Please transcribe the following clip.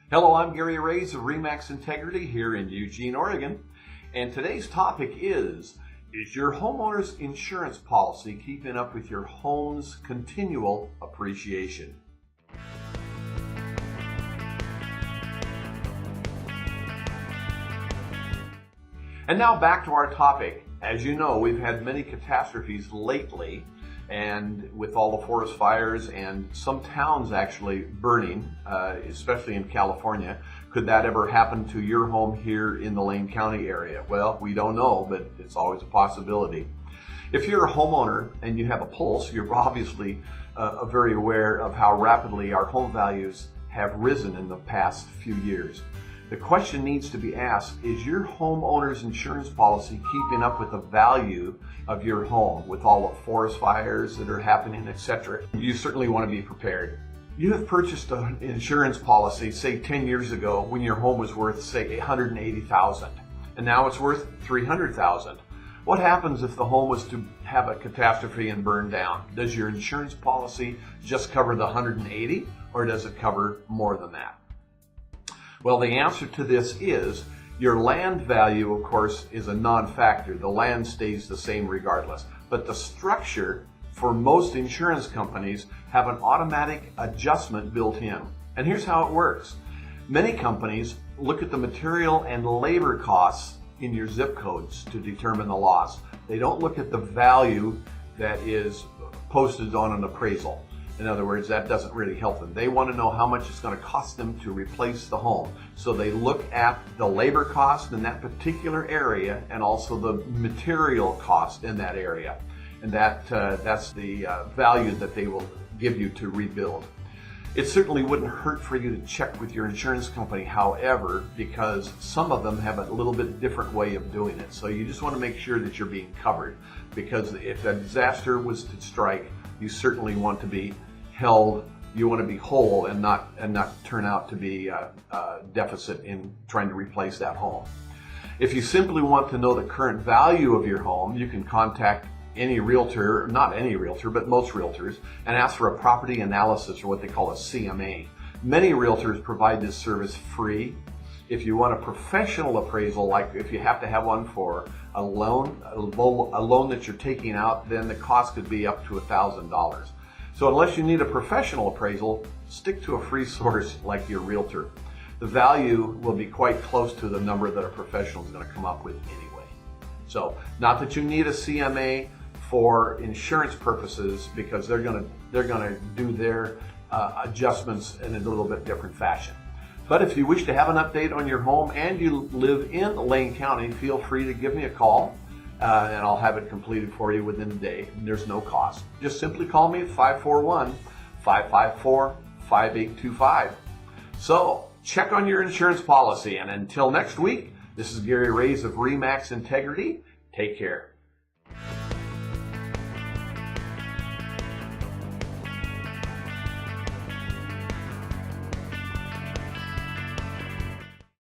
Hello, I'm Garyraze of Remax Integrity here in Eugene, Oregon. And today's topic is your homeowner's insurance policy keeping up with your home's continual appreciation? And now back to our topic. As you know, we've had many catastrophes lately, and with all the forest fires and some towns actually burning, especially in California. Could that ever happen to your home here in the Lane County area? Well, we don't know, but it's always a possibility. If you're a homeowner and you have a pulse, you're obviously very aware of how rapidly our home values have risen in the past few years. The question needs to be asked, is your homeowner's insurance policy keeping up with the value of your home with all the forest fires that are happening, etc.? You certainly want to be prepared. You have purchased an insurance policy, say 10 years ago, when your home was worth, say, $180,000, and now it's worth $300,000. What happens if the home was to have a catastrophe and burn down? Does your insurance policy just cover the $180,000, or does it cover more than that? Well, the answer to this is your land value, of course, is a non-factor. The land stays the same regardless. But the structure for most insurance companies have an automatic adjustment built in. And here's how it works. Many companies look at the material and labor costs in your zip codes to determine the loss. They don't look at the value that is posted on an appraisal. In other words, that doesn't really help them. They want to know how much it's going to cost them to replace the home. So they look at the labor cost in that particular area and also the material cost in that area. And that's the value that they will give you to rebuild. It certainly wouldn't hurt for you to check with your insurance company, however, because some of them have a little bit different way of doing it. So you just want to make sure that you're being covered, because if a disaster was to strike, you certainly want to be held, you want to be whole and not turn out to be a deficit in trying to replace that home. If you simply want to know the current value of your home, you can contact any realtor, not any realtor, but most realtors, and ask for a property analysis, or what they call a CMA. Many realtors provide this service free. If you want a professional appraisal, like if you have to have one for a loan that you're taking out, then the cost could be up to $1,000. So unless you need a professional appraisal, stick to a free source like your realtor. The value will be quite close to the number that a professional is going to come up with anyway. So not that you need a CMA for insurance purposes, because they're going to do their adjustments in a little bit different fashion. But if you wish to have an update on your home and you live in Lane County, feel free to give me a call. And I'll have it completed for you within a day. There's no cost. Just simply call me at 541-554-5825. So check on your insurance policy. And until next week, this is Garyraze of Remax Integrity. Take care.